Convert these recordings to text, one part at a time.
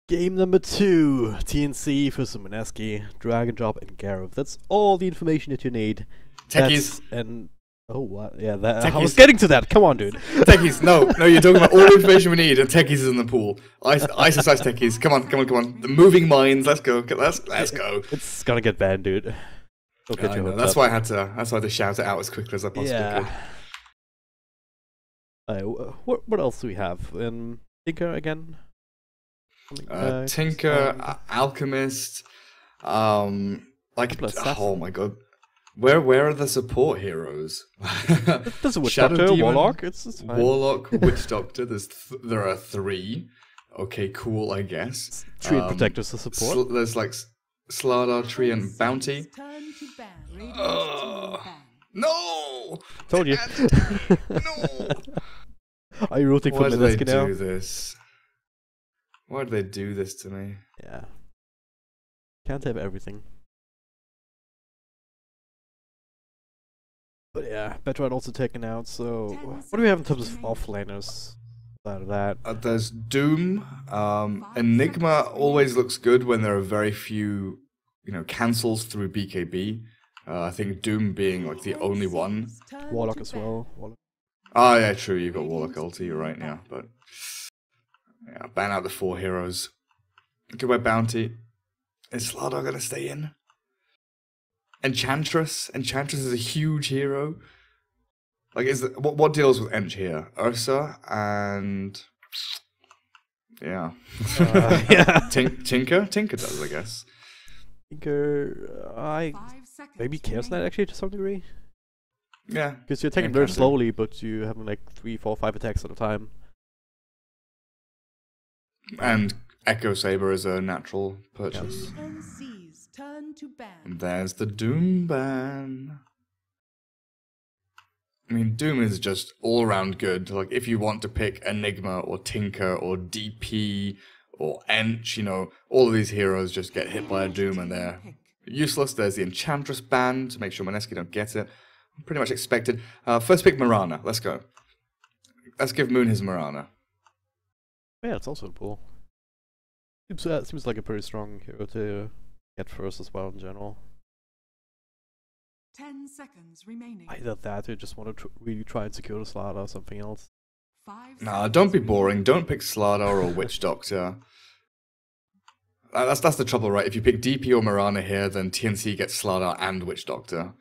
Game number 2, TNC for Mineski, Drag and Drop, and Gareth. That's all the information that you need. Techies. And oh, what? Yeah, that, I Techies. was getting to that. Come on, dude. Techies. No, you're talking about all the information we need, and Techies is in the pool. Ice Techies. Come on. The moving minds. Let's go. Let's go. It's gonna get banned, dude. Don't get your hopes That's up. why I had to shout it out as quickly as I possibly could. What else do we have? Tinker again? Tinker, Alchemist, oh my god, where are the support heroes? There's a Witch Shadow Doctor, Demon, Warlock. It's fine. Warlock, Witch Doctor. There are 3. Okay, cool. I guess. 3 Protectors to support. There's like Slardar, Tree, and Bounty. No! Told you. No! Are you rooting for Why do they Mineski now? do this? Why do they do this to me? Yeah. Can't have everything. But yeah, Betroid also taken out, so what do we have in terms of offlaners? Out of that. There's Doom. Enigma always looks good when there are very few, cancels through BKB. I think Doom being like the only one. Warlock as well. Oh yeah, true, you've got Warlock ulti, you're right now, but yeah, ban out the 4 heroes. Goodbye Bounty. Is Slardar gonna stay in? Enchantress is a huge hero. Like, what deals with Ench here? Ursa and yeah, Yeah. Tinker does, I guess. Tinker, maybe Chaos Knight actually to some degree. Yeah, because you're attacking very slowly, but you have like 3, 4, 5 attacks at a time. And Echo Saber is a natural purchase. And there's the Doom ban. I mean, Doom is just all around good. Like, if you want to pick Enigma or Tinker or DP or Ench, all of these heroes just get hit by a Doom and they're useless. There's the Enchantress ban to make sure Mineski don't get it. Pretty much expected. First pick Mirana. Let's go. Let's give Moon his Mirana. Yeah, it's also cool. Seems like a pretty strong hero to get first as well in general. 10 seconds remaining. Either that or you just want to really try and secure the Slardar or something else. Nah, don't be boring. Don't pick Slardar or Witch Doctor. That's the trouble, right? If you pick DP or Mirana here, then TNC gets Slardar and Witch Doctor.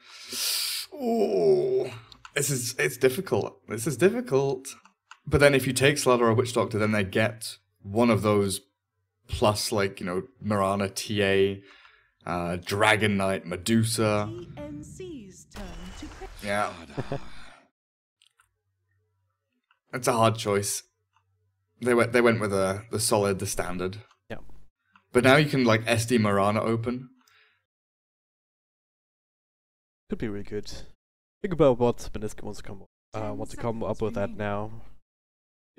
Oh, it's difficult. This is difficult. But then if you take Slardar or Witch Doctor, then they get one of those plus, like, Mirana, TA, Dragon Knight, Medusa. Yeah. It's a hard choice. They went with the standard. Yeah. But now you can like SD Mirana open. Could be really good. Think about what Mineski wants to come up with that now.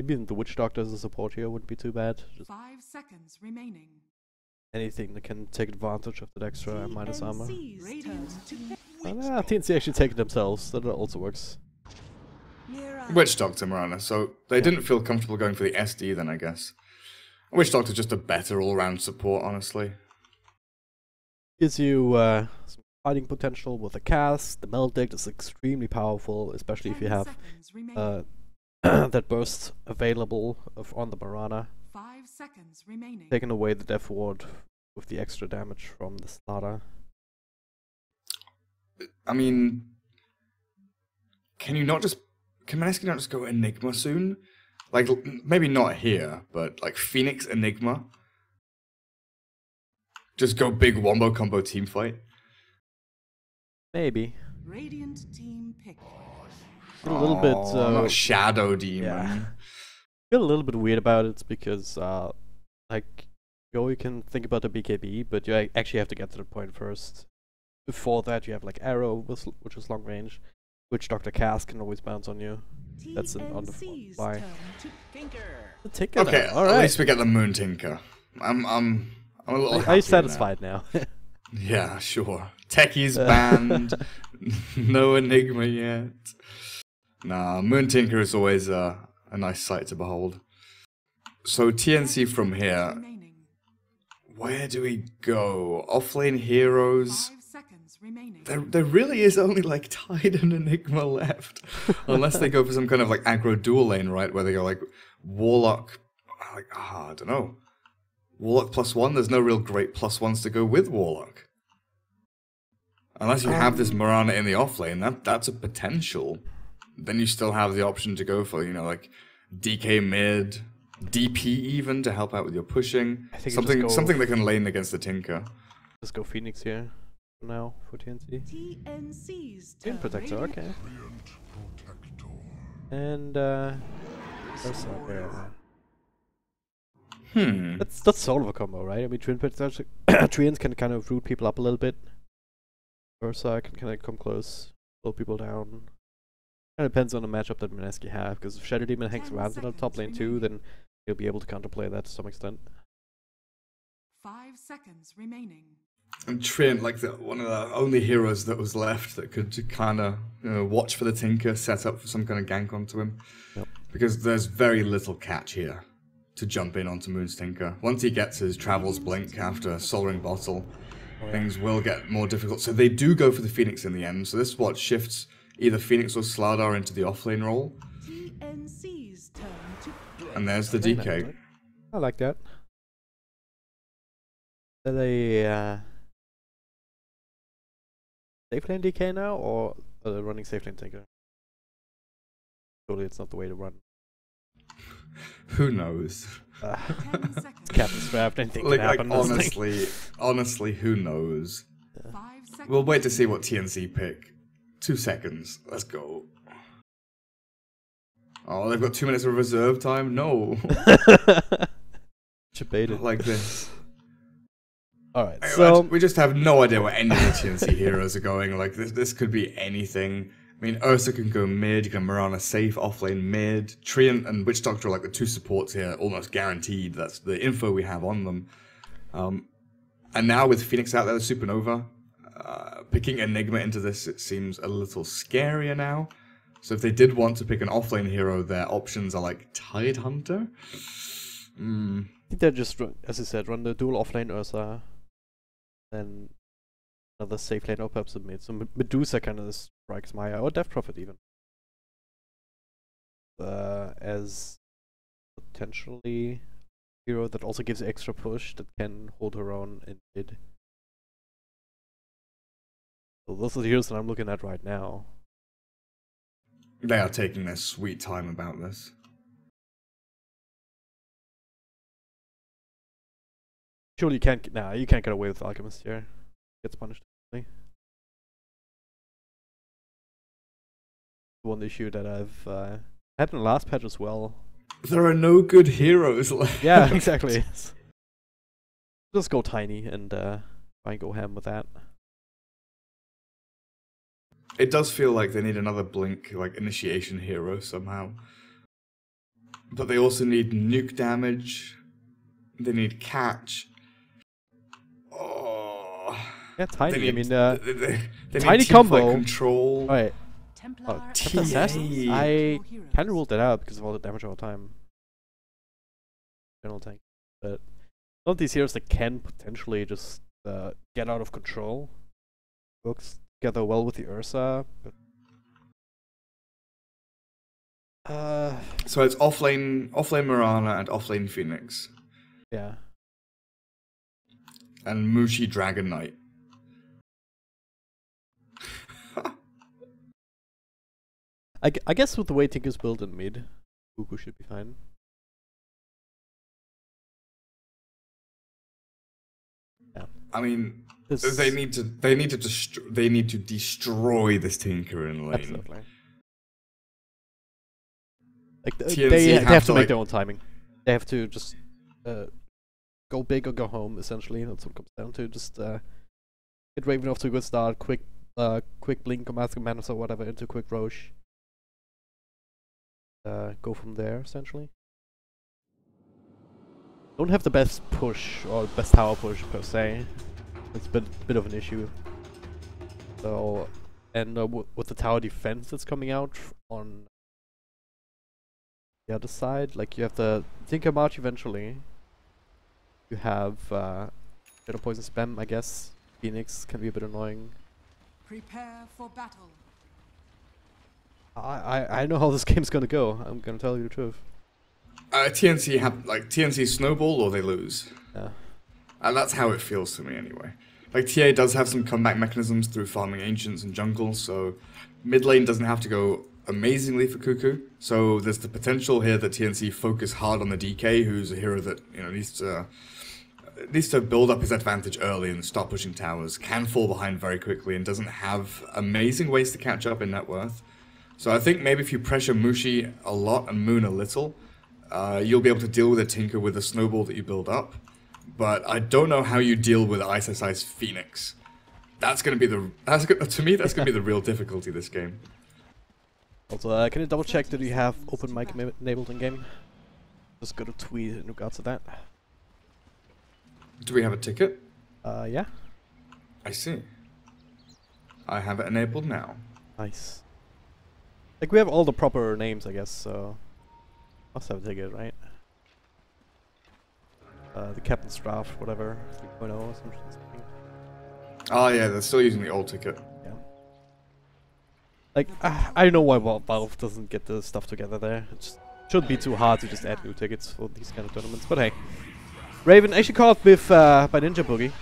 Maybe the Witch Doctor as a support here wouldn't be too bad. Just 5 seconds remaining. anything that can take advantage of that extra minus armor. TNC actually take it themselves. That also works. Witch Doctor Mirana, so they didn't feel comfortable going for the SD then, I guess. Witch Doctor's just a better all-round support, honestly. Gives you some fighting potential with the cast. The Maledict is extremely powerful, especially if you have that burst available on the Mirana. 5 seconds remaining. Taking away the Death Ward with the extra damage from the Slardar. I mean, can Mineski not just go Enigma soon? Like, maybe not here, but like Phoenix Enigma. Just go big wombo combo team fight. Maybe. Radiant team pick. A little bit. Not Shadow Demon. Yeah. Feel a little bit weird about it because, you can think about the BKB, but you actually have to get to the point first. Before that, you have like Arrow, which is long range, which Dr. Cass can always bounce on you. That's on the fly. The Tinker. Okay, all right. at least we get the Moon Tinker. I'm a little. Are you satisfied now? Yeah, sure. Techies banned. No Enigma yet. Nah, Moon Tinker is always a nice sight to behold. So TNC from here, Where do we go? Offlane heroes. 5 seconds remaining. There really is only like Tide and Enigma left. Unless they go for some kind of like aggro dual lane, right? Where they go like Warlock. Like, I don't know. Warlock +1, there's no real great +1s to go with Warlock. Unless you have this Mirana in the offlane, that's a potential. Then you still have the option to go for, you know, like DK mid, DP even to help out with your pushing. I think something that can lane against the Tinker. Let's go Phoenix here for now for TNC. TNC's Twin turn. Protector, okay. And Ursa there. That's sort of a combo, right? I mean, Twin Protector, Treants can kind of root people up a little bit. Ursa can kind of come close, slow people down. Kind of depends on the matchup that Mineski have, because if Shadow Demon hangs 10 around in the top lane too, remaining. then he'll be able to counterplay that to some extent. 5 seconds remaining. And Treant, like one of the only heroes that was left that could kind of watch for the Tinker, set up for some kind of gank onto him. Yep. Because there's very little catch here to jump in onto Moon's Tinker. Once he gets his Travels Blink after Soul Ring Bottle, things will get more difficult. So they do go for the Phoenix in the end. So this is what shifts either Phoenix or Slardar into the offlane role. TNC's turn to play. And there's the Very nice, DK. right? I like that. Are they safe lane DK now, or are they running safe lane Tinker? Surely it's not the way to run. Who knows? 10 seconds. Captain's draft, anything Like, can happen. honestly, who knows? 5 seconds. We'll wait to see what TNC pick. 2 seconds. Let's go. Oh, they've got 2 minutes of reserve time? No. Debated. Not like this. Alright, Anyway, so we just have no idea where any of the TNC heroes are going. Like, this could be anything. I mean, Ursa can go mid, you can Mirana safe, offlane mid. Treant and Witch Doctor are like the 2 supports here, almost guaranteed. That's the info we have on them. And now with Phoenix out there, the Supernova, picking Enigma into this, it seems a little scarier now. So if they did want to pick an offlane hero, their options are like Tide Hunter. I think they just, as I said, run the dual offlane Ursa, then another safe lane or perhaps a mid. So Medusa kind of strikes Maya, or Death Prophet even, as potentially a hero that also gives extra push, that can hold her own in mid. So those are the heroes that I'm looking at right now. They are taking their sweet time about this. Surely you can't, you can't get away with Alchemist here. Gets punished. One issue that I've had in the last patch as well. There are no good heroes left. Yeah, exactly. Just go tiny and try and go ham with that. It does feel like they need another Blink, like, initiation hero somehow. But they also need nuke damage. They need catch. Oh. Yeah, tiny. They I need, mean, they tiny need combo. teamfight control. Alright. Templar TA. Assassins? I heroes. kind of ruled that out because of all the damage all the time. General tank. But some of these heroes that can potentially just get out of control. Works together well with the Ursa, but So it's offlane Mirana and offlane Phoenix. yeah. And Mushi Dragon Knight. I guess with the way Tinker's built in mid, Goku should be fine. Yeah. I mean, This- they need to destroy this Tinker in lane. Absolutely. Like TNC they have have to, to like- make their own timing. They have to just go big or go home. Essentially, that's what it comes down to. Just get Raven off to a good start. Quick blink or Mask of Madness or whatever into quick Roche. Go from there essentially. Don't have the best push or best tower push per se. It's a bit of an issue. So, and with the tower defense that's coming out on the other side, like you have the Tinker March eventually. You have Shadow Poison spam, I guess. Phoenix can be a bit annoying. Prepare for battle. I know how this game's gonna go. I'm gonna tell you the truth. TNC have like TNC snowball or they lose. Yeah. And that's how it feels to me anyway. Like TA does have some comeback mechanisms through farming ancients and jungle, so mid lane doesn't have to go amazingly for Cuckoo. So there's the potential here that TNC focus hard on the DK, who's a hero that needs to build up his advantage early and start pushing towers. Can fall behind very quickly and doesn't have amazing ways to catch up in net worth. So I think maybe if you pressure Mushi a lot and Moon a little, you'll be able to deal with a Tinker with the snowball that you build up. But I don't know how you deal with Ice Phoenix. That's gonna be to me that's gonna be the real difficulty this game. Also, can you double check that you have open mic enabled in game? Just got a tweet in regards to that. Do we have a ticket? Yeah. I see. I have it enabled now. Nice. Like, we have all the proper names, I guess, so... Must have a ticket, right? The Captain's Draft, whatever, 3.0 or something. Oh yeah, they're still using the old ticket. Yeah. Like, I know why Valve doesn't get the stuff together there. It just shouldn't be too hard to just add new tickets for these kind of tournaments, but hey. Raven actually caught with by Ninja Boogie.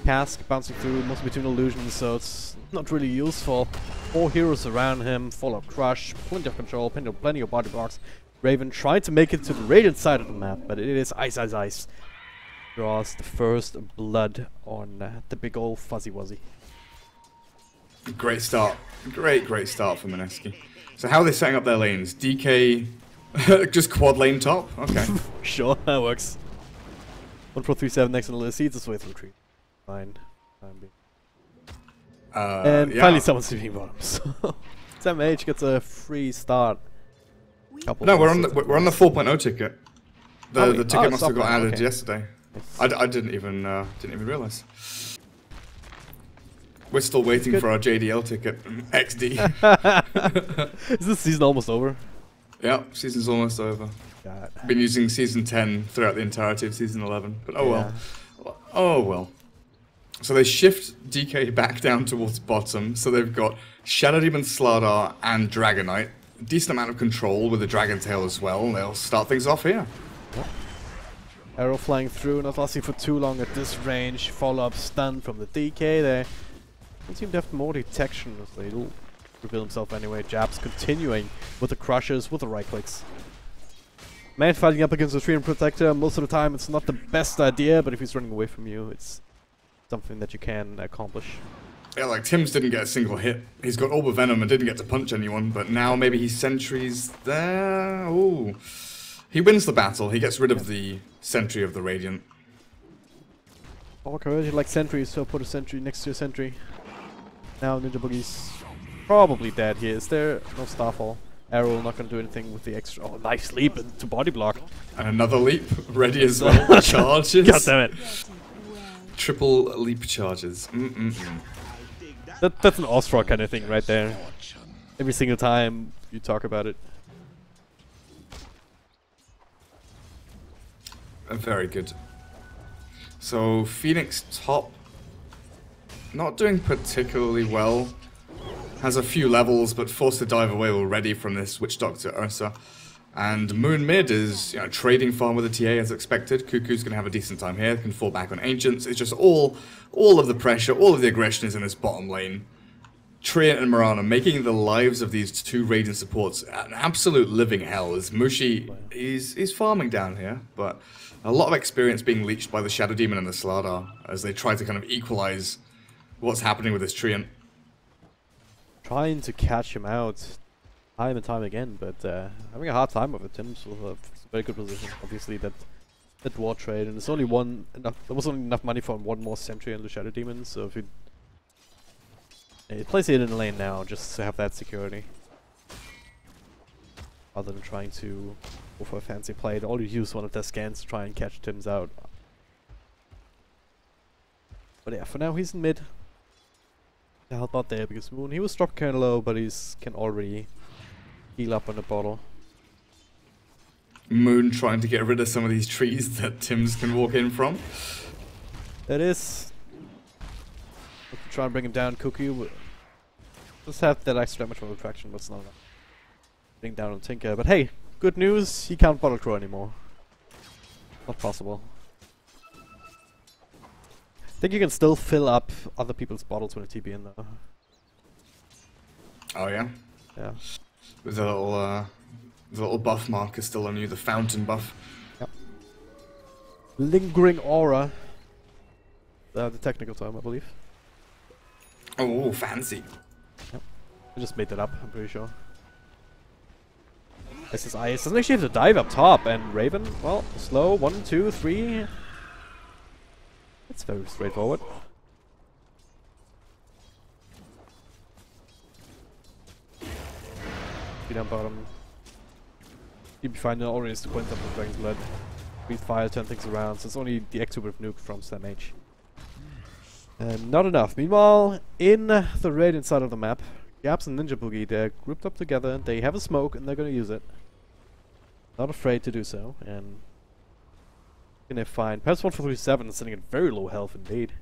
Cask bouncing through, mostly between illusions, so it's not really useful. 4 heroes around him, Fallout Crush, plenty of control, plenty of body blocks. Raven trying to make it to the Radiant side of the map, but it is ice. Draws the first blood on the big old fuzzy wuzzy. Great start. Great start for Mineski. So how are they setting up their lanes? DK just quad lane top? Okay. Sure, that works. 1-4-3-7 next on the seeds is way through tree. Fine. And yeah. finally someone's sleeping bottoms. Sam H gets a free start. No, we're on the 4.0 ticket. The ticket it's must have got up, added okay. yesterday. I didn't even realize. We're still waiting for our JDL ticket. XD. Is this season almost over? Yeah, season's almost over. God. Been using season 10 throughout the entirety of season 11, but oh Yeah. well. Oh well. So they shift DK back down towards bottom, so they've got Shadow Demon, Slardar, and Dragonite. A decent amount of control with the Dragon Tail as well. They'll start things off here. Yep. Arrow flying through, not lasting for too long at this range. Follow-up stun from the DK there. Don't seem to have more detection, so he'll reveal himself anyway. Jabs continuing with the crushes, with the right clicks. Man fighting up against a Treant Protector, most of the time it's not the best idea, but if he's running away from you, it's something that you can accomplish. Yeah, like Tim's didn't get a single hit. He's got Orb of Venom and didn't get to punch anyone, but now maybe he sentries there. Ooh. He wins the battle. He gets rid of the sentry of the Radiant. Walker, you like sentries, so put a sentry next to a sentry. Now Ninja Boogie's probably dead here. Is there no Starfall? Arrow not gonna do anything with the extra. Oh, nice leap into body block. And another leap, ready as well. Charges. God damn it. Triple leap charges. That's an Ostra kind of thing right there. Every single time you talk about it. Very good. So Phoenix top, not doing particularly well. Has a few levels, but forced to dive away already from this Witch Doctor Ursa. And Moon mid is, trading farm with the TA as expected. Cuckoo's gonna have a decent time here. Can fall back on Ancients. It's just all of the pressure, all of the aggression is in this bottom lane. Treant and Mirana making the lives of these two Radiant supports an absolute living hell. As Mushi is farming down here, but a lot of experience being leached by the Shadow Demon and the Slardar as they try to kind of equalize what's happening with this Treant. Trying to catch him out time and time again, but having a hard time with it. Tim's with a very good position. Obviously, that war trade, and there's only there was only enough money for one more sentry on the Shadow Demon, so if he plays it in the lane now, just to have that security. Other than trying to go for a fancy play, all you use one of their scans to try and catch Tim's out. But yeah, for now he's in mid. The help out there because Moon, he was dropped kind of low, but can already heal up on the bottle. Moon trying to get rid of some of these trees that Tim's can walk in from. It is. Try and bring him down. Cuckoo. Just have that extra damage from attraction, but it's not enough. Bring down on Tinker. But hey, good news. He can't bottle crow anymore. Not possible. I think you can still fill up other people's bottles when a TP in though. Oh yeah? Yeah. With the little buff marker still on you, the fountain buff. Yep. Lingering aura. The technical term, I believe. Oh, fancy. Yep. I just made that up, I'm pretty sure. SSI doesn't actually have to dive up top, and Raven, well, slow, 1, 2, 3. It's very straightforward. Be down bottom. You'd be fine, already sequence up with Dragon's Blood. Breathe fire, turn things around, so it's only the X2 with nuke from Slam H. And not enough. Meanwhile, in the radiant side of the map, Gaps and Ninja Boogie, they're grouped up together, they have a smoke and they're gonna use it. Not afraid to do so, and gonna find perhaps 1-4-3-7 sitting at very low health indeed.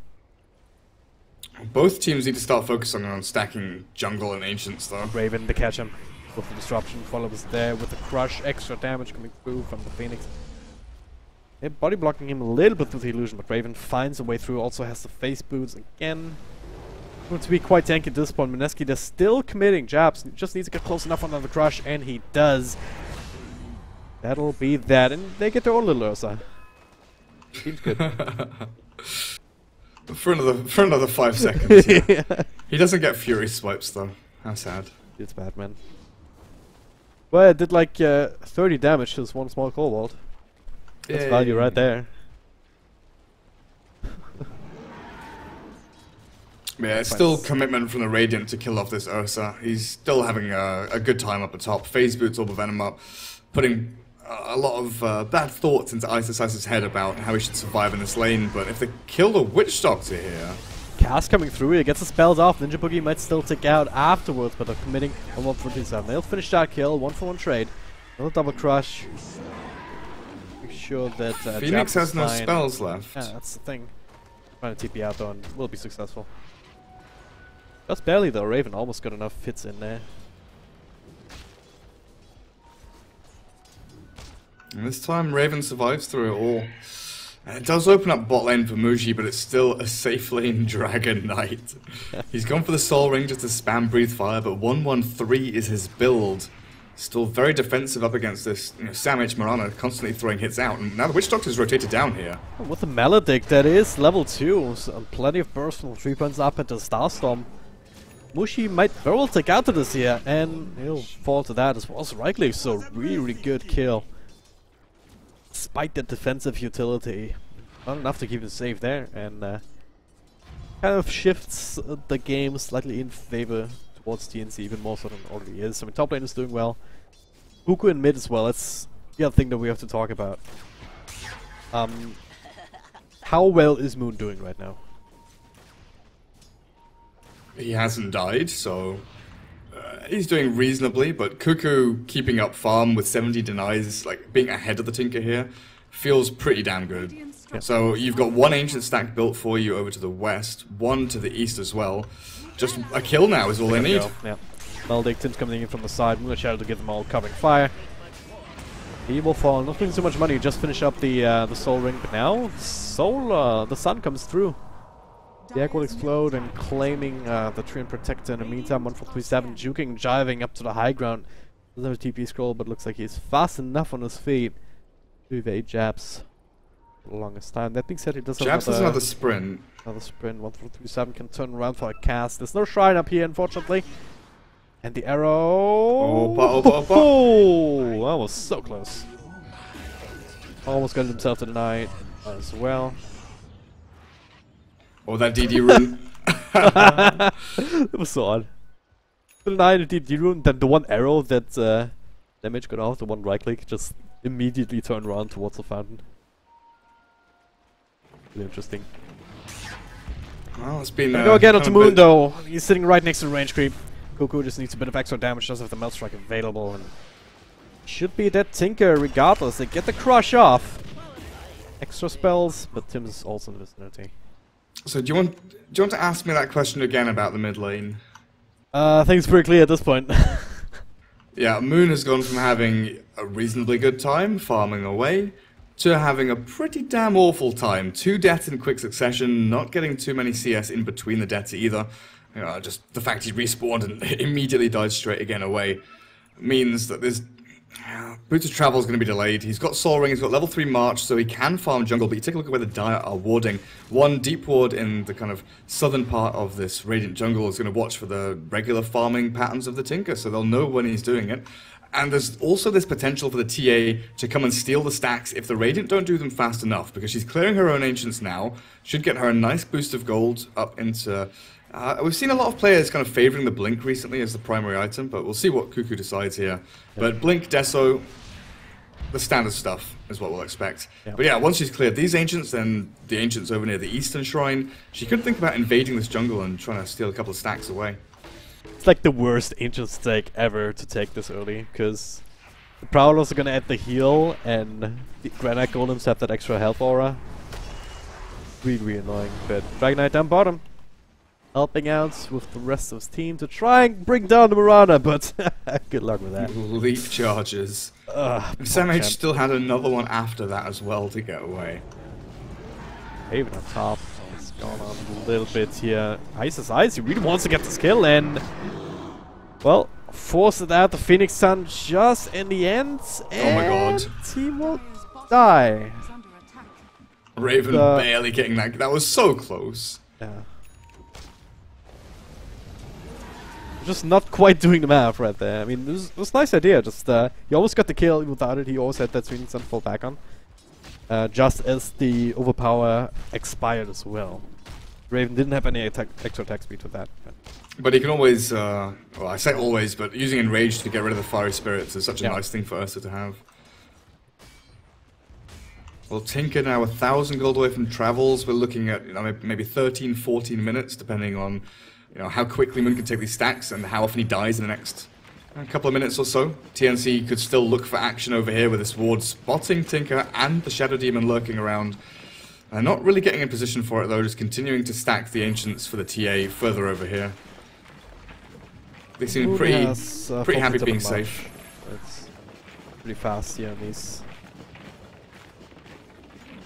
Both teams need to start focusing on stacking jungle and ancients though. Raven to catch him with the disruption, follows there with the crush, extra damage coming through from the Phoenix. Yeah, body blocking him a little bit with the illusion, but Raven finds a way through, also has the face boots again. Going to be quite tanky at this point. Mineski, they're still committing jabs, just needs to get close enough on the crush, and he does. That'll be that, and they get their own little Ursa. Seems good. for another 5 seconds. Yeah. He doesn't get Fury swipes though. How sad. It's bad, man. Well, it did like 30 damage to this one small Cobalt. That's value right there. Yeah, it's still commitment from the Radiant to kill off this Ursa. He's still having a good time up the top. Phase boots Orb of Venom up, putting a lot of bad thoughts into Ice's head about how he should survive in this lane. But if they kill the Witch Doctor here... Cast coming through, he gets the spells off. Ninja Boogie might still tick out afterwards, but they're committing a 1-4-3-7. They'll finish that kill, 1-for-1 trade. Another double crush. Make sure that Phoenix has no spells left. Yeah, that's the thing. Trying to TP out though, and will be successful. Just barely though. Raven almost got enough hits in there. And this time Raven survives through it all. And it does open up bot lane for Muji, but it's still a safe lane Dragon Knight. He's gone for the Soul Ring just to spam Breathe Fire, but 1-1-3 is his build. Still very defensive up against this, Sam H. Marana constantly throwing hits out, and now the Witch Doctor's rotated down here. Oh, with the Maledict, that is level 2, so plenty of burst from 3 points up into Starstorm. Mushi might very well take out to this here, and he'll fall to that as well as rightly, so really good kill. Despite the defensive utility, not enough to keep him safe there, and kind of shifts the game slightly in favor towards TNC, even more so than it already is. I mean, top lane is doing well. Buku in mid as well, that's the other thing that we have to talk about. How well is Moon doing right now? He hasn't died, so he's doing reasonably, but Cuckoo keeping up farm with 70 denies, like being ahead of the Tinker here, feels pretty damn good. Yeah. So you've got one Ancient stack built for you over to the west, one to the east as well. Just a kill now is all they need. Yeah. Maledict's coming in from the side, Moon Shadow to give them all covering fire. He will fall, not spending so much money, just finish up the Soul Ring, but now the sun comes through. The egg will explode and claiming the tree and protector. In the meantime, 1-4-3-7 juking, jiving up to the high ground. Doesn't have a TP scroll, but looks like he's fast enough on his feet to evade jabs for the longest time. That being said, he does have Jabs has another sprint. Another sprint. 1-4-3-7 can turn around for a cast. There's no shrine up here, unfortunately. And the arrow. Oh, that was so close. Almost got himself to the night as well. Or that DD rune. That was so odd. The 9 DD rune, then the one arrow that damage got off, the one right click, just immediately turned around towards the fountain. Really interesting. Well, it's been. Go again onto Moon though. He's sitting right next to the range creep. Cuckoo just needs a bit of extra damage, doesn't have the Melt Strike available, and should be that Tinker regardless. They get the crush off. Extra spells, but Tim's also in the vicinity. So do you want to ask me that question again about the mid lane? I think it's pretty clear at this point. Yeah, Moon has gone from having a reasonably good time farming away to having a pretty damn awful time. 2 deaths in quick succession, not getting too many CS in between the deaths either. You know, just the fact he respawned and immediately died straight again away means that there's... Boots of Travel is going to be delayed. He's got Soul Ring, he's got level 3 March, so he can farm jungle, but you take a look at where the Dire are warding. One deep ward in the kind of southern part of this Radiant jungle is going to watch for the regular farming patterns of the Tinker, so they'll know when he's doing it. And there's also this potential for the TA to come and steal the stacks if the Radiant don't do them fast enough, because she's clearing her own Ancients now, should get her a nice boost of gold up into... we've seen a lot of players kind of favouring the Blink recently as the primary item, but we'll see what Cuckoo decides here. But Blink, Deso, the standard stuff is what we'll expect. But yeah, once she's cleared these Ancients, then the Ancients over near the Eastern Shrine, she could think about invading this jungle and trying to steal a couple of stacks away. It's like the worst Ancient stake ever to take this early, because the Prowlers are gonna add the heal, and the Granite Golems have that extra health aura. Really annoying, but Dragon Knight down bottom, helping out with the rest of his team to try and bring down the Mirana, but good luck with that. Leap charges. Sam H still had another one after that as well to get away. Even on top, it's gone on a little bit here. Ice's Ice, he really wants to get this kill, and well, forced it out the Phoenix Sun just in the end. Oh my god. He will die. Raven barely getting that. That was so close. Yeah. Just not quite doing the math right there. I mean, it was a nice idea. Just he always got the kill. Without it, he always had that Phoenix Sun to fall back on. Just as the overpower expired as well. Raven didn't have any extra attack speed with that. But he can always, well, I say always, but using Enrage to get rid of the Fiery Spirits is such a nice thing for Ursa to have. Well, Tinker now 1,000 gold away from Travels. We're looking at, you know, maybe 13, 14 minutes, depending on, you know, how quickly Moon can take these stacks and how often he dies in the next couple of minutes or so. TNC could still look for action over here with this ward spotting Tinker and the Shadow Demon lurking around. Not really getting in position for it though, just continuing to stack the Ancients for the TA further over here. They seem pretty happy being safe. It's pretty fast here on these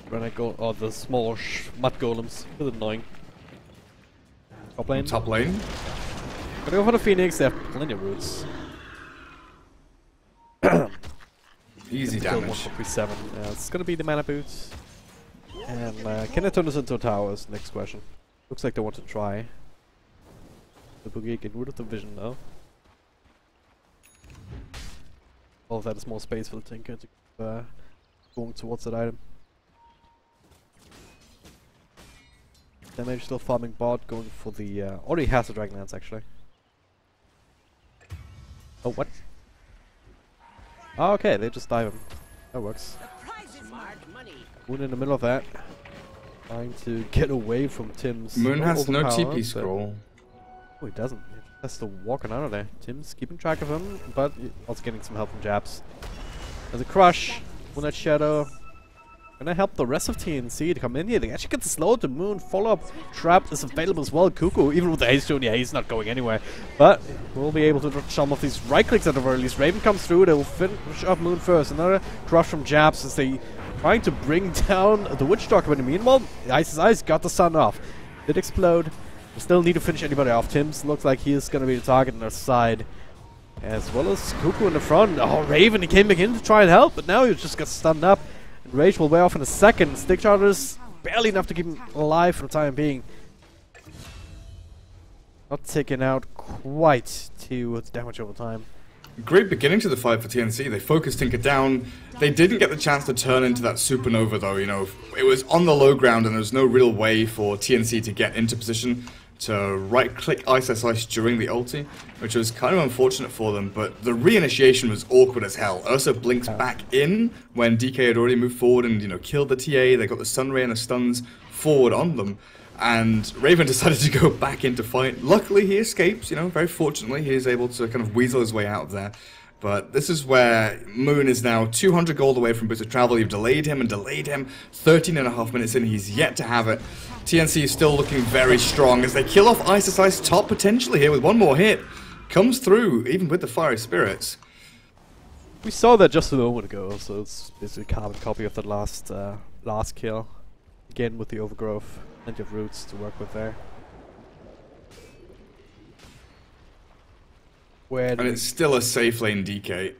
Granite Golem, or the small mud golems. A bit annoying. Top lane. Top lane. Gotta go for the Phoenix, they have plenty of roots. Easy damage. 147. It's gonna be the mana boot. And can I turn this into a tower is the next question. Looks like they want to try. The Boogie get rid of the vision though. All of that is more space for the Tinker to keep going towards that item. Damage still farming bot, going for the already has the Dragonlance actually. Oh what? Oh, okay, they just dive him. That works. Moon in the middle of that. Trying to get away from Tim's. Moon has no TP scroll. Oh, he doesn't. He has to walk on out of there. Tim's keeping track of him, but also getting some help from Japs. There's a crush. Moonlight Shadow. Gonna help the rest of TNC to come in here. They actually get the slow to Moon. Follow-up trap is available as well. Cuckoo, even with the haste stone, yeah, he's not going anywhere. But we'll be able to dodge some of these right clicks at the very least. Raven comes through. They will finish off Moon first. Another crush from Japs as they trying to bring down the Witch Doctor. But meanwhile, Ice's Ice got the sun off. Did explode. We still need to finish anybody off. Tim's looks like he is going to be the target on their side. As well as Cuckoo in the front. Oh, Raven, he came back in to try and help, but now he just got stunned up. And Rage will wear off in a second. Stick Chargers, barely enough to keep him alive for the time being. Not taking out quite to the damage over time. Great beginning to the fight for TNC. They focused Tinker down. They didn't get the chance to turn into that supernova though, you know. It was on the low ground and there was no real way for TNC to get into position to right-click Ice during the ulti, which was kind of unfortunate for them, but the reinitiation was awkward as hell. Ursa blinks back in when DK had already moved forward and, you know, killed the TA. They got the stun ray and the stuns forward on them. And Raven decided to go back into fight. Luckily, he escapes, you know, very fortunately. He is able to kind of weasel his way out of there. But this is where Moon is now 200 gold away from bit of travel. You've delayed him and delayed him. 13.5 minutes in, he's yet to have it. TNC is still looking very strong as they kill off Isis Ice top potentially here with one more hit. Comes through, even with the Fiery Spirits. We saw that just a moment ago, so it's basically a carbon copy of that last kill. Again with the overgrowth, plenty of roots to work with there. And it's still a safe lane DK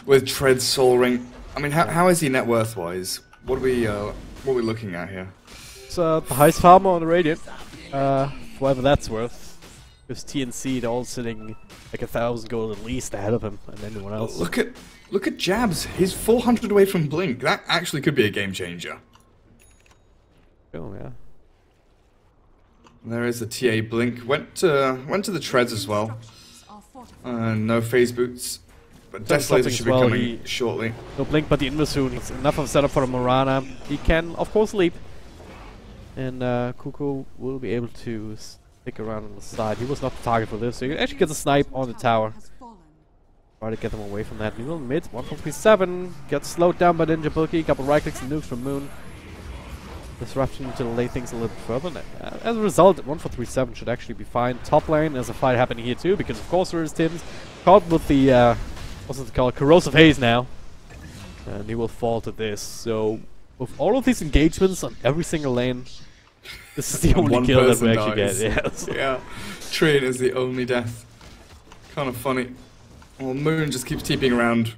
with Tread Soul Ring. I mean, how is he net worth wise? What are we looking at here? It's the highest farmer on the Radiant, whatever that's worth. Because TNC, they're all sitting like 1,000 gold at least ahead of him and anyone else. Look at Jabs. He's 400 away from Blink. That actually could be a game changer. Oh yeah. There is the TA Blink. Went to the treads as well. No phase boots, but Desolator should be coming shortly. No blink, but the Invasoon. It's enough of a setup for a Morana. He can, of course, leap. And Cuckoo will be able to stick around on the side. He was not the target for this, so he actually gets a snipe on the tower. Try to get them away from that. Meanwhile, mid, 147. Gets slowed down by Ninja Bulky. Couple right clicks and nukes from Moon. Disruption to delay things a little bit further. As a result, 1-4-3-7 should actually be fine. Top lane, there's a fight happening here too, because of course there is Tim's caught with the what's it called, corrosive haze now, and he will fall to this. So with all of these engagements on every single lane, this is the only kill that we actually get. Yes. Yeah, Train is the only death. Kind of funny. Well, Moon just keeps TPing around,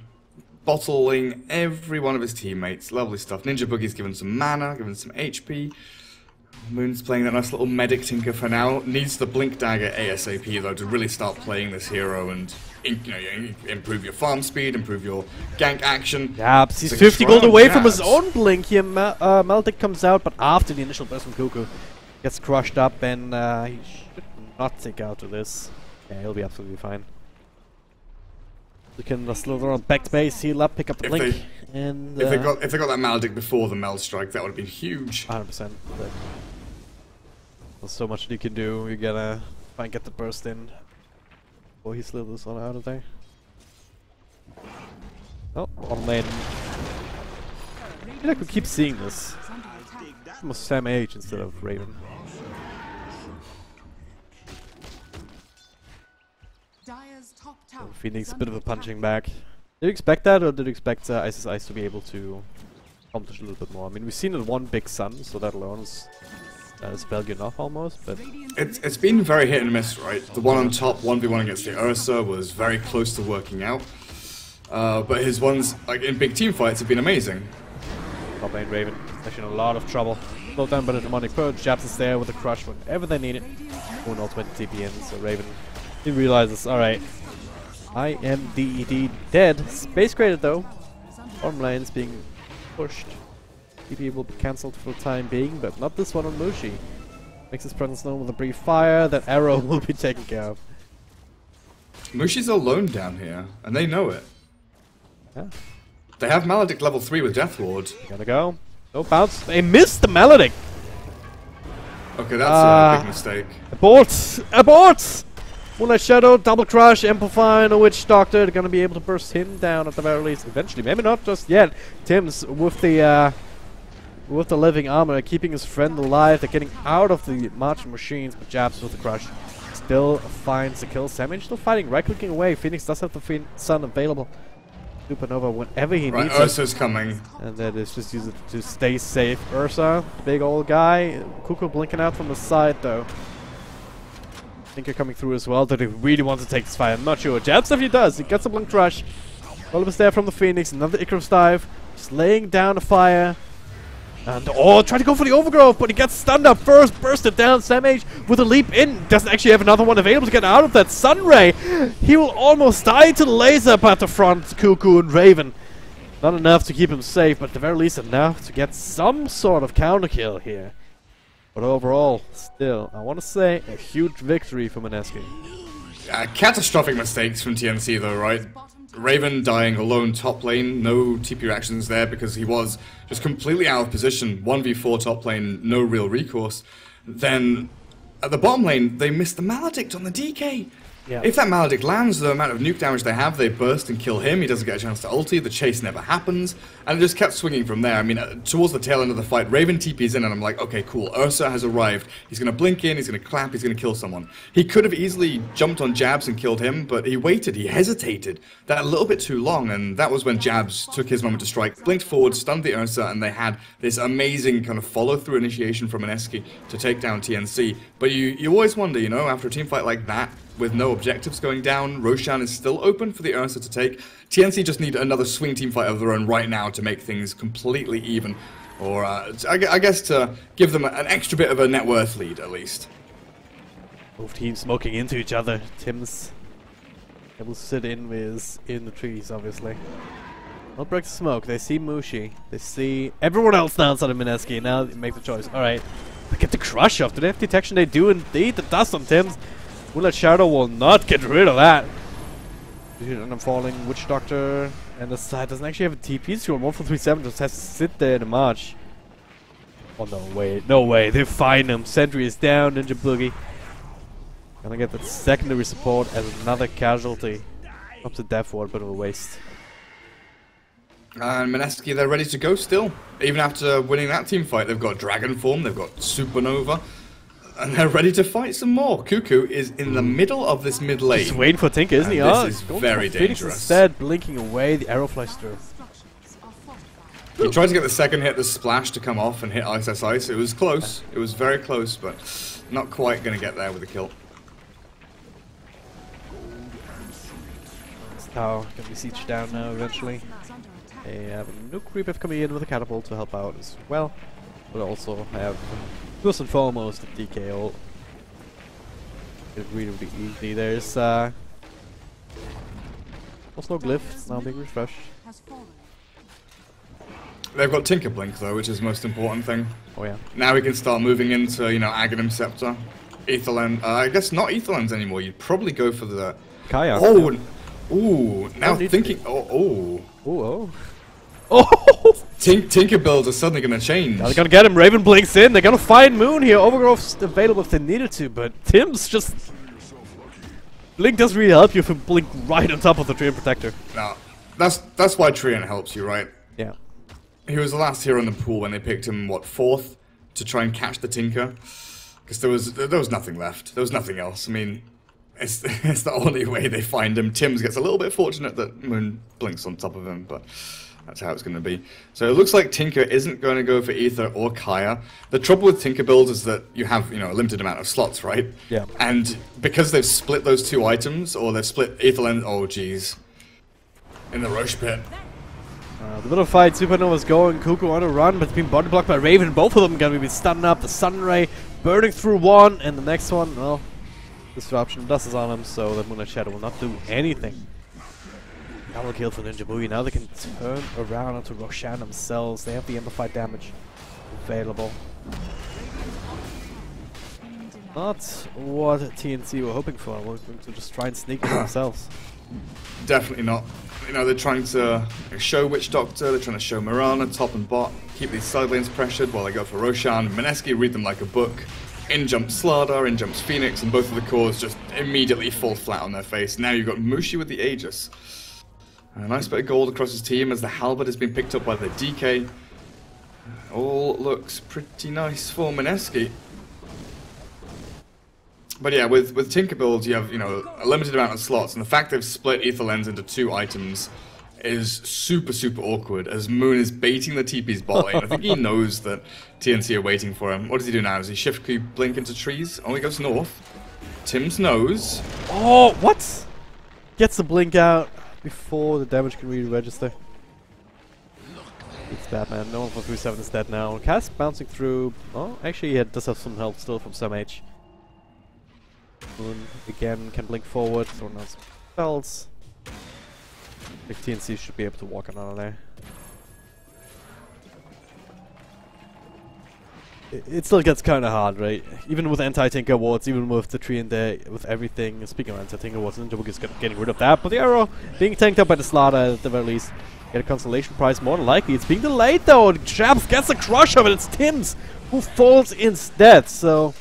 bottling every one of his teammates. Lovely stuff. Ninja Boogie's given some mana, given some HP. Moon's playing that nice little medic tinker for now. Needs the Blink Dagger ASAP though to really start playing this hero and improve your farm speed, improve your gank action. Yeah, he's 50 gold away from his own Blink here. Meldic comes out, but after the initial burst from Cuckoo, gets crushed up, and he should not take out to this. Yeah, he'll be absolutely fine. You can slither on back to base, heal up, pick up the Blink, and if they got that Maledict before the Meld Strike, that would have been huge. 100%. There's so much that you can do. You gotta try and get the burst in before he slithers on out of there. Oh, on lane. I feel like we keep seeing this. Almost Sam H instead of Raven. Phoenix, a bit of a punching bag. Did you expect that, or did you expect Isis Ice to be able to accomplish a little bit more? I mean, we've seen it one big sun, so that alone is value enough almost, but... It's been very hit and miss, right? The one on top, 1v1 against the Ursa, was very close to working out. But his ones, like in big team fights, have been amazing. Top lane Raven, actually in a lot of trouble. Slowed down by the Demonic Purge, Jabs is there with a crush whenever they need it. Moon ultimate TP in, so Raven, he realizes, alright, I am DED dead. Space graded though. Bottom lane's being pushed. TP will be cancelled for the time being, but not this one on Mushi. Makes his presence known with a brief fire. That arrow will be taken care of. Mushi's alone down here, and they know it. Yeah. They have Maledict level 3 with Death Ward. Gotta go. No bounce. They missed the Maledict! Okay, that's a big mistake. Abort! Abort! Moonlight Shadow, Double Crush, Amplify, and a Witch Doctor. They're gonna be able to burst him down at the very least. Eventually, maybe not just yet. Tim's with the living armor, keeping his friend alive. They're getting out of the marching machines, but Jabs with the crush still finds the kill. Samage still fighting, right-clicking away. Phoenix does have the Sun available. Supernova whenever he needs it. Ursa's coming. And that is just use it to stay safe. Ursa, big old guy. Cuckoo blinking out from the side though. Tinker coming through as well. That he really wants to take this fight. I'm not sure. Jabs if he does. He gets a Blink Rush. Oliver's there from the Phoenix. Another Icarus dive. Just laying down the fire. And trying to go for the overgrowth, but he gets stunned up first, bursted down. Samage with a leap in, doesn't actually have another one available to get out of that sun ray. He will almost die to the laser at the front, Cuckoo and Raven. Not enough to keep him safe, but at the very least enough to get some sort of counter kill here. But overall, still, I want to say a huge victory for Mineski. Catastrophic mistakes from TNC though, right? Raven dying alone top lane, no TP reactions there because he was just completely out of position. 1v4 top lane, no real recourse. Then at the bottom lane, they missed the Maledict on the DK. Yeah. If that Maledict lands, the amount of nuke damage they have, they burst and kill him. He doesn't get a chance to ulti. The chase never happens. And it just kept swinging from there. I mean, towards the tail end of the fight, Raven TP's in, and I'm like, okay, cool. Ursa has arrived. He's going to blink in. He's going to clap. He's going to kill someone. He could have easily jumped on Jabs and killed him, but he waited. He hesitated. That a little bit too long, and that was when Jabs took his moment to strike, blinked forward, stunned the Ursa, and they had this amazing kind of follow-through initiation from Mineski to take down TNC. But you always wonder, you know, after a team fight like that, with no objectives going down, Roshan is still open for the Ursa to take. TNC just need another swing team fight of their own right now to make things completely even. Or, I guess to give them an extra bit of a net worth lead, at least. Both teams smoking into each other. Tim's able to sit in the trees, obviously. Don't break the smoke. They see Mushi. They see everyone else now outside of Mineski. Now they make the choice. Alright. They get the crush off. Do they have detection? They do indeed. The dust on Tim's. Moonlight Shadow will not get rid of that. And I'm falling. Witch Doctor. And the side doesn't actually have a TP score. 1437 just has to sit there in March. Oh, no way. No way. They find him. Sentry is down. Ninja Boogie. Gonna get that secondary support as another casualty. Up to death for a bit of a waste. And Mineski, they're ready to go still. Even after winning that team fight, they've got Dragon Form, they've got Supernova. And they're ready to fight some more. Cuckoo is in the middle of this mid lane. He's waiting for Tinker, isn't he? This is very dangerous. Instead, blinking away, the arrow flies through. He tried to get the second hit, the splash, to come off and hit Ice Ice. It was close. It was very close, but not quite going to get there with the kill. Tower can be sieged down now eventually. They have a nuke creep coming in with a catapult to help out as well. But also have, first and foremost, the DKO. It really would be easy. There's also no glyph, it's now being refreshed. They've got Tinker Blink though, which is the most important thing. Oh yeah. Now we can start moving into, you know, Aghanim Scepter. Aetherland, I guess not Aetherlands anymore. You'd probably go for the... Kayak. Oh! Ooh, now thinking... Oh. Oh! Tinker builds are suddenly going to change. Now they're gonna get him. Raven blinks in. They're gonna find Moon here. Overgrowth's available if they needed to, but Tim's just... Blink doesn't really help you if you blink right on top of the Treant Protector. No, that's why Treant helps you, right? Yeah. He was the last hero in the pool when they picked him, what, 4th? To try and catch the Tinker? Because there was nothing left. There was nothing else. I mean... It's the only way they find him. Tim's gets a little bit fortunate that Moon blinks on top of him, but that's how it's going to be. So it looks like Tinker isn't going to go for Aether or Kaya. The trouble with Tinker builds is that you have, you know, a limited amount of slots, right? Yeah. And because they've split those two items, or they've split Aetherland, oh jeez, in the Roche pit. The middle fight, Supernova's going, Cuckoo on a run, but it's being body blocked by Raven. Both of them going to be stunned up. The Sun Ray burning through one, and the next one, well... Disruption, dust is on him, so that Moonlight Shadow will not do anything. Double kill for Ninja Boogie. Now they can turn around onto Roshan themselves. They have the amplified damage available. Not what TNC were hoping for. We're going to just try and sneak it themselves. Definitely not. You know, they're trying to show Witch Doctor, they're trying to show Mirana, top and bot, keep these side lanes pressured while they go for Roshan. Mineski read them like a book. In jumps Slardar, in jumps Phoenix, and both of the cores just immediately fall flat on their face. Now you've got Mushi with the Aegis. A nice bit of gold across his team as the Halberd has been picked up by the DK. All looks pretty nice for Mineski. But yeah, with Tinker builds, you have, you know, a limited amount of slots, and the fact they've split Aetherlens into 2 items is super, super awkward, as Moon is baiting the TP's bot lane. I think he knows that TNC are waiting for him. What does he do now? Does he shift Q blink into trees? Oh, he goes north. Tim's knows. Oh, what? Gets the blink out before the damage can really register. It's bad, man. No 1.37 is dead now. Cast bouncing through. Oh, actually, he does have some help still from some H. Moon again can blink forward, throw down some spells. If TNC should be able to walk on out of there. It still gets kind of hard, right? Even with anti-Tinker wards, even with the tree in there, with everything. Speaking of anti-Tinker wards, Ninja Book is getting rid of that. But the arrow being tanked up by the Slaughter at the very least. Get a consolation prize, more than likely. It's being delayed though. Jabs gets a crush of it. It's Tim's who falls instead. So,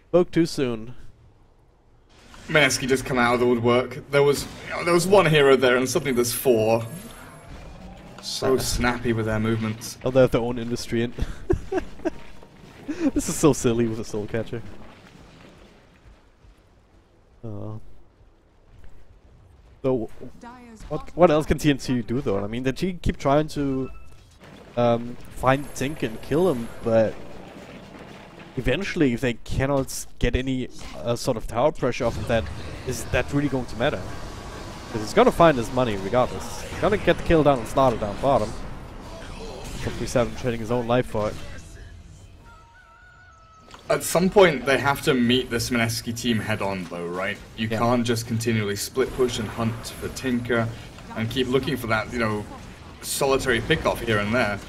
spoke too soon. Mineski just come out of the woodwork. There was one hero there, and suddenly there's four. So snappy with their movements. Oh, they have their own industry in. This is so silly with a soul catcher. So, what else can TNC do though? I mean, they keep trying to find Tink and kill him, but eventually, if they cannot get any sort of tower pressure off of that, is that really going to matter? Because he's gonna find his money regardless. He's gonna get the kill down and start it down bottom. 437 trading his own life for it. At some point, they have to meet this Mineski team head-on, though, right? You can't just continually split push and hunt for Tinker and keep looking for that, you know, solitary pick-off here and there.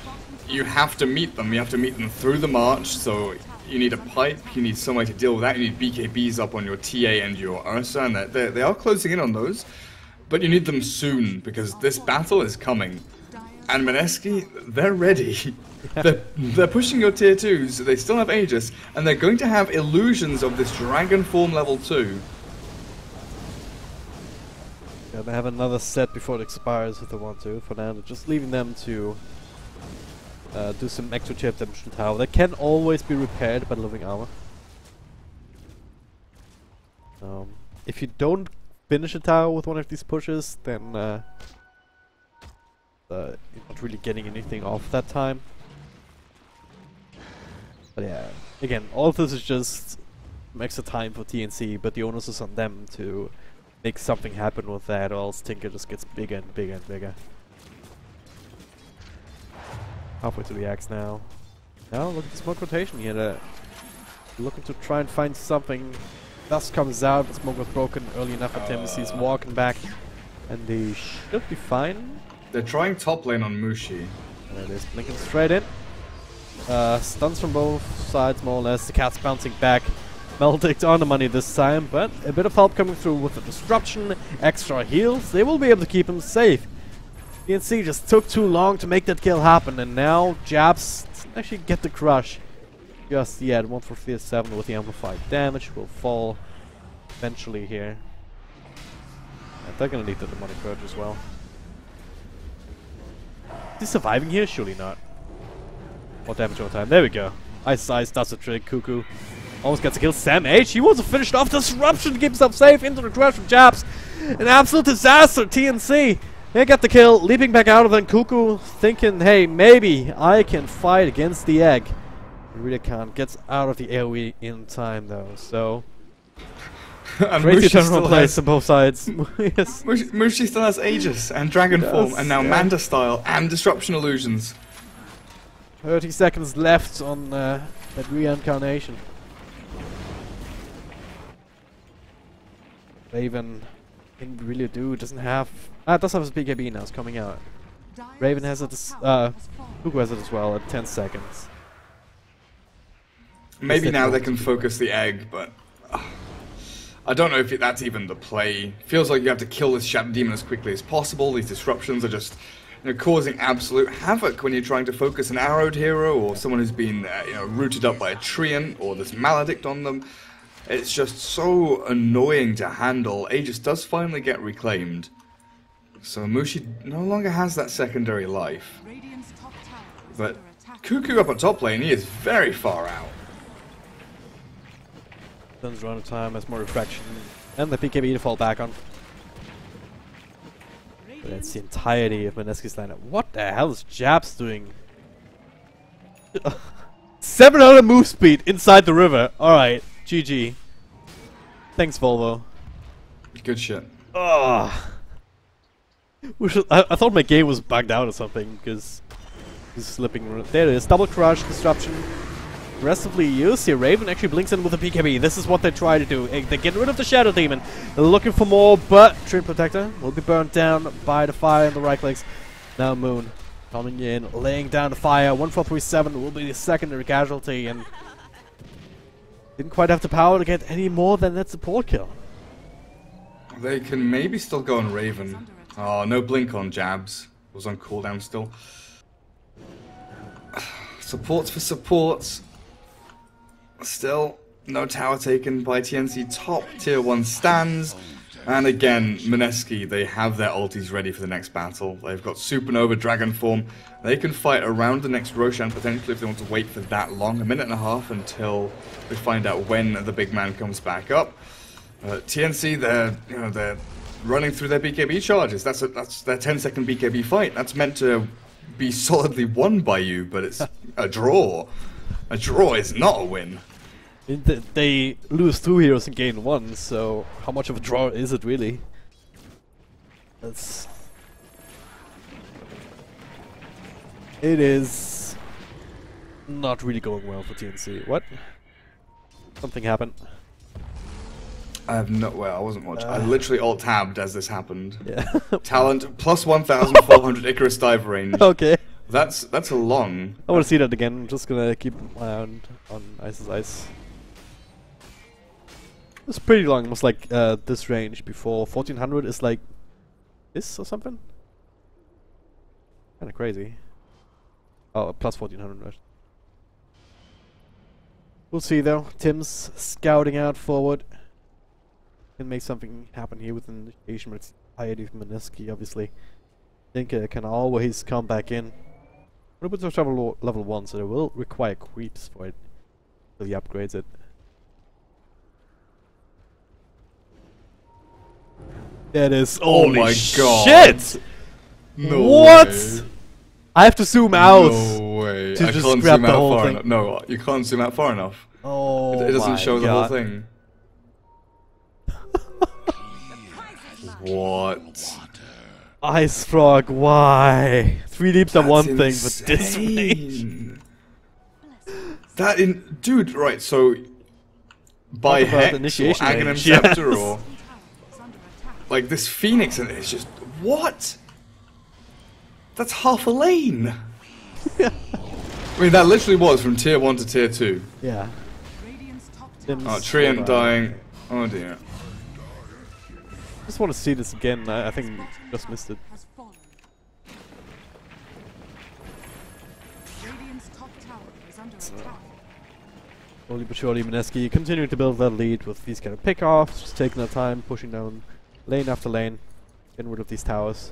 You have to meet them. You have to meet them through the march, so you need a pipe, you need some way to deal with that, you need BKBs up on your TA and your Ursa, and they are closing in on those. But you need them soon, because this battle is coming. And Mineski, they're ready. They're pushing your tier 2s, they still have Aegis, and they're going to have illusions of this dragon form level 2. Yeah, they have another set before it expires if they want to. For now, they're just leaving them to do some extra chip damage to the tower. That can always be repaired by living armor. If you don't finish a tower with one of these pushes, then you're not really getting anything off that time. But yeah, again, all of this is just some extra time for TNC, but the onus is on them to make something happen with that, or else Tinker just gets bigger and bigger and bigger. Halfway to the axe now. Now look at the smoke rotation here. They're looking to try and find something. Dust comes out, the smoke was broken early enough for him. He's walking back, and they should be fine. They're trying top lane on Mushi. There it is, blinking straight in. Stuns from both sides, more or less. The cat's bouncing back. Meldict on the money this time, but a bit of help coming through with the disruption, extra heals. They will be able to keep him safe. TNC just took too long to make that kill happen, and now Jabs actually get the crush. Just yet, 1 for 7 with the amplified damage will fall eventually here. And they're gonna need the demonic purge as well. Is he surviving here? Surely not. More damage over time. There we go. Ice Ice does the trick. Cuckoo almost gets a kill. Sam H. He wants to finish off. Disruption to keep himself safe into the crush from Jabs. An absolute disaster. TNC. They get the kill. Leaping back out of it. Cuckoo thinking, hey, maybe I can fight against the egg. He really can't. Gets out of the AoE in time though. So. Crazy general place on both sides. Yes. Mushi still has Aegis and Dragon Form, and now Manta style and Disruption Illusions. 30 seconds left on that reincarnation. Raven didn't really do, doesn't have... does have his BKB now, it's coming out. Raven has it, Cuckoo has it as well at 10 seconds. Maybe now they can focus the egg, but... I don't know if that's even the play. Feels like you have to kill this Shadow Demon as quickly as possible. These disruptions are just, you know, causing absolute havoc when you're trying to focus an arrowed hero or someone who's been, you know, rooted up by a treant or this maledict on them. It's just so annoying to handle. Aegis does finally get reclaimed, so Mushi no longer has that secondary life. But Cuckoo up at top lane, he is very far out. Turns around of time, has more refraction, and the PKB to fall back on. But that's the entirety of Mineski's lineup. What the hell is Jabs doing? 700 move speed inside the river. Alright, GG. Thanks, Volvo. Good shit. Ugh. I thought my game was bugged out or something, because he's slipping. There it is, double crush, disruption. Aggressively used here. Raven actually blinks in with a PKB. This is what they try to do. They get rid of the Shadow Demon. They're looking for more, but Tree Protector will be burnt down by the fire in the right clicks. Now Moon coming in, laying down the fire. 1437 will be the secondary casualty, and didn't quite have the power to get any more than that support kill. They can maybe still go on Raven. Oh, no blink on Jabs. It was on cooldown still. Supports for supports. Still, No tower taken by TNC. Top tier 1 stands. And again, Mineski, they have their ultis ready for the next battle. They've got Supernova, Dragon Form. They can fight around the next Roshan potentially if they want to wait for that long. A minute and a half until we find out when the big man comes back up. TNC, they're running through their BKB charges. That's their 10-second BKB fight. That's meant to be solidly won by you, but it's a draw. A draw is not a win. They lose 2 heroes and gain 1, so how much of a draw is it really? It is not really going well for TNC. What? Something happened. I have no. Well, I wasn't watching. I literally alt-tabbed as this happened. Yeah. Talent plus 1,400 Icarus dive range. Okay. That's a long. I want to see that again. I'm just gonna keep my eye on Ice's Ice. It's pretty long. Almost like this range before 1400 is like this or something. Kind of crazy. Oh, plus 1400. Right. We'll see though. Tim's scouting out forward. Can make something happen here with an initiation, but it's piety from Mineski, obviously. Dinka can always come back in. But it was level 1, so it will require creeps for it till he upgrades it. That is Oh my god! Shit! No What? way. I have to zoom out. No way! To I just can't grab zoom the out whole far thing. enough. No, you can't zoom out far enough. Oh, It doesn't my show the whole god. thing. What? Ice Frog, why? 3 leaps are That's one thing, but this range. insane. Dude, right, so by Talk about Hex or initiation Aghanim range, Scepter yes. or like this Phoenix and it's just what? That's half a lane. I mean that literally was from tier 1 to tier 2. Yeah. Tim's Oh, Treant so dying. Oh dear. Just want to see this again. I think just missed it. Has fallen. Radiant's top tower is under attack. Slowly but surely, Mineski continuing to build that lead with these kind of pickoffs, just taking their time, pushing down lane after lane, getting rid of these towers.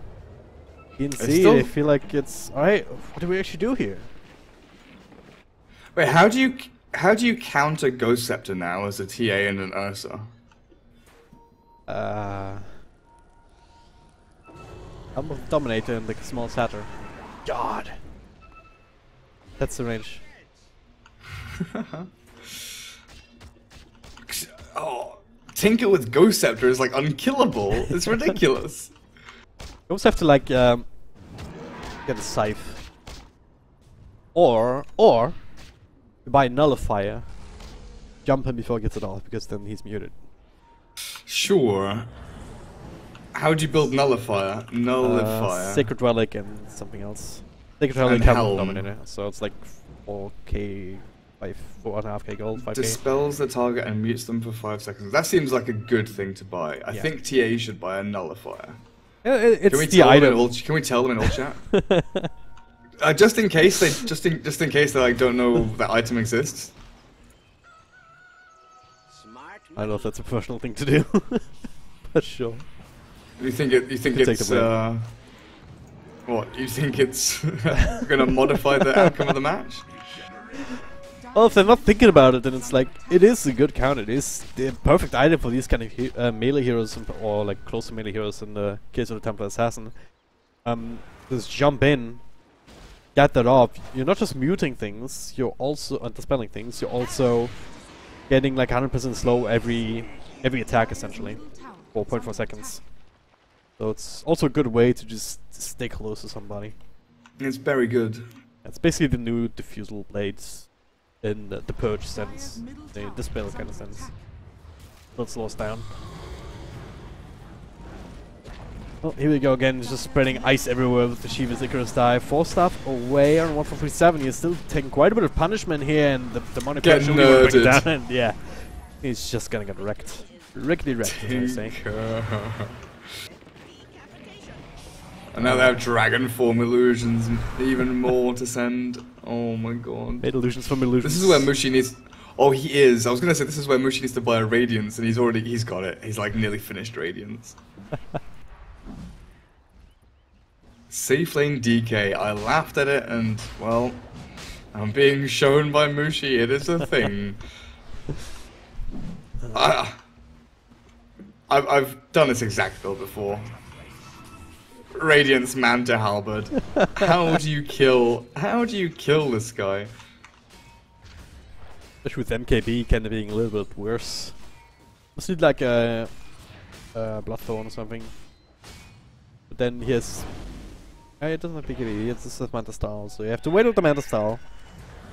TNC, they feel like it's alright. What do we actually do here? Wait, how do you counter Ghost Scepter now as a TA and an Ursa? I'm a Dominator and like a small Satyr. God, that's the range. Oh, Tinker with Ghost Scepter is like unkillable. It's ridiculous. You almost have to like get a scythe, or you buy a nullifier, jump him before he gets it off because then he's muted. Sure. How do you build Nullifier? Nullifier. Sacred Relic and something else. Sacred Relic And has Helm. Dominator, so it's like 4k, 4.5k gold, 5k. Dispels the target and mutes them for 5 seconds. That seems like a good thing to buy. I Yeah. think TA should buy a Nullifier. It's Can we the tell them item. in all, can we tell them in all chat? Just in case they just in case they like don't know that item exists. I don't know if that's a professional thing to do, but sure. You think Could take it's the what? You think it's gonna modify the outcome of the match? Well, if they're not thinking about it, then it's like, it is a good count. It is the perfect item for these kind of melee heroes, or like close to melee heroes in the case of the Templar Assassin. Just jump in, get that off. You're not just muting things, you're also, and dispelling things, you're also getting like 100% slow every attack essentially, 4.4 seconds. So it's also a good way to just stay close to somebody. It's very good. It's basically the new diffusal blades in the purge sense, the dispel kind of sense. Don't slow us down. Oh, here we go again, he's just spreading ice everywhere with the Shiva's Icarus dive. 4 staff away on 1-4-3-7. He's still taking quite a bit of punishment here, and the money Get pressure will bring nerded. down. And yeah, he's just gonna get wrecked. Rickety wrecked, as I say. And now they have Dragon Form illusions, even more to send. Oh my god. Made illusions from illusions. This is where Mushi needs. Oh, he is. I was gonna say this is where Mushi needs to buy a Radiance, and he's got it. He's like nearly finished Radiance. Safe lane DK. I laughed at it, and well, I'm being shown by Mushi. It is a thing. I've done this exact build before. Radiance Manta Halberd. How do you kill this guy? Especially with MKB kind of being a little bit worse. Must need like a Bloodthorn or something. But then he has... it doesn't have BKB, it's just a Manta Style, so you have to wait on the Manta Style.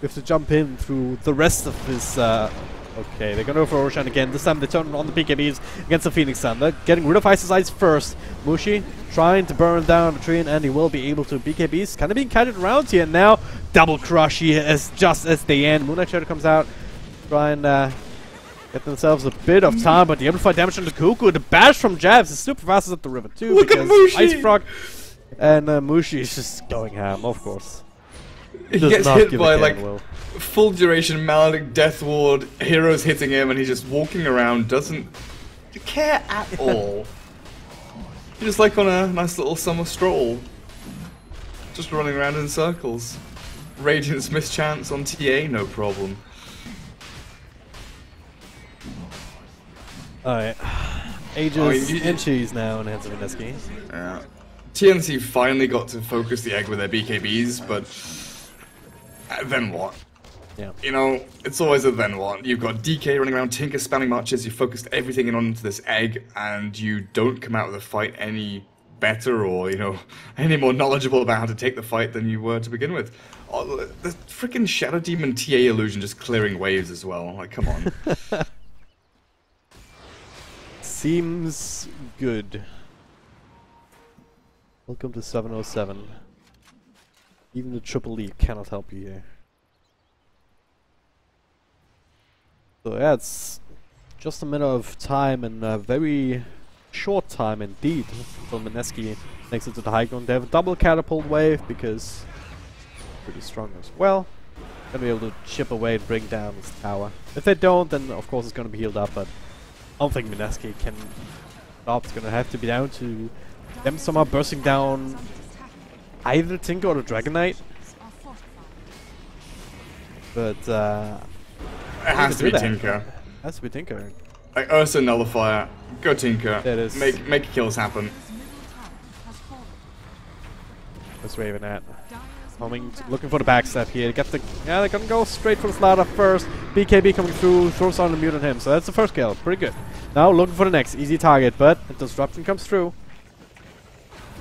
You have to jump in through the rest of his... okay, they're gonna go for Roshan again. This time they turn on the BKBs against the Phoenix Thunder. Getting rid of Ice's Eyes first. Mushi trying to burn down the tree, and he will be able to. BKBs kind of being kited around here now. Double crush here as just as they end. Moonlight Shadow comes out. Try and get themselves a bit of time, but the amplified damage on the Cuckoo. The bash from Jabs is super fast up the river too. Look at Mushi! Ice Frog and Mushi is just going ham, of course. He gets hit by like full duration Maledict Death Ward, heroes hitting him, and he's just walking around, doesn't care at all. He's just like on a nice little summer stroll, just running around in circles. Radiance mischance on TA, no problem. Alright. Aegis and cheese now in the hands of Mineski. Yeah. TNC finally got to focus the egg with their BKBs, but then what? Yeah. You know, it's always a then what. You've got DK running around, Tinker spamming marches, you focused everything in onto this egg, and you don't come out of the fight any better or, you know, any more knowledgeable about how to take the fight than you were to begin with. Oh, the freaking Shadow Demon TA illusion just clearing waves as well. Like, come on. Seems good. Welcome to 707. Even the Triple E cannot help you here. So yeah, it's just a matter of time, and a very short time indeed until Mineski makes it to the high ground. They have a double catapult wave because pretty strong as well. Gonna be able to chip away and bring down this tower. If they don't, then of course it's gonna be healed up, but I don't think Mineski can stop. It's gonna have to be down to them somehow bursting down either Tinker or the Dragon Knight. But it has to be Tinker. Has to be Tinker. Like Ursa Nullifier, go Tinker. That is. Make kills happen. What's Raven at? Coming, looking for the backstab here. Get the, yeah, they're gonna go straight for the slaughter first. BKB coming through, throws on the mute on him. So that's the first kill. Pretty good. Now looking for the next easy target, but the disruption comes through.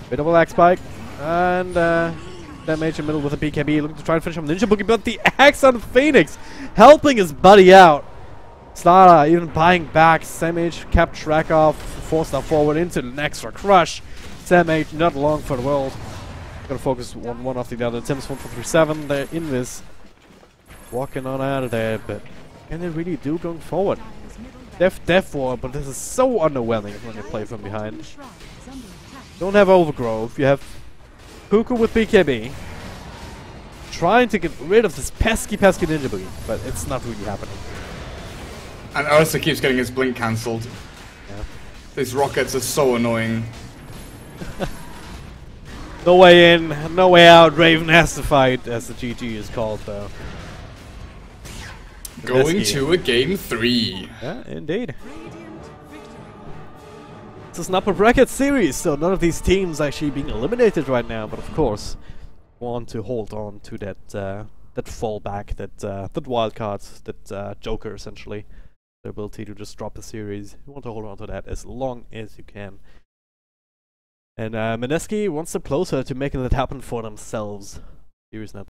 Bit of a lag spike, and damage in the middle with a BKB, looking to try and finish him. Ninja Boogie, but the axe on Phoenix, helping his buddy out. Slaughter even buying back. Samage kept track of, forced that forward into the next for crush. Samage not long for the world. Gonna focus one after the other. Tim's 1-4-3-7. They're in this, walking on out of there, but can they really do going forward? Death Ward, but this is so underwhelming when you play from behind. Don't have Overgrowth. You have Cuckoo with BKB. Trying to get rid of this pesky Ninja Boogie, but it's not really happening. And Ursa keeps getting his blink cancelled. Yeah. These rockets are so annoying. No way in, no way out. Raven has to fight, as the GG is called, though. Going to a game 3. Yeah, indeed. It's an upper bracket series, so none of these teams actually being eliminated right now. But of course, want to hold on to that that fallback, that wild card, that Joker essentially, the ability to just drop a series. You want to hold on to that as long as you can. And Mineski one step closer to making that happen for themselves. Series now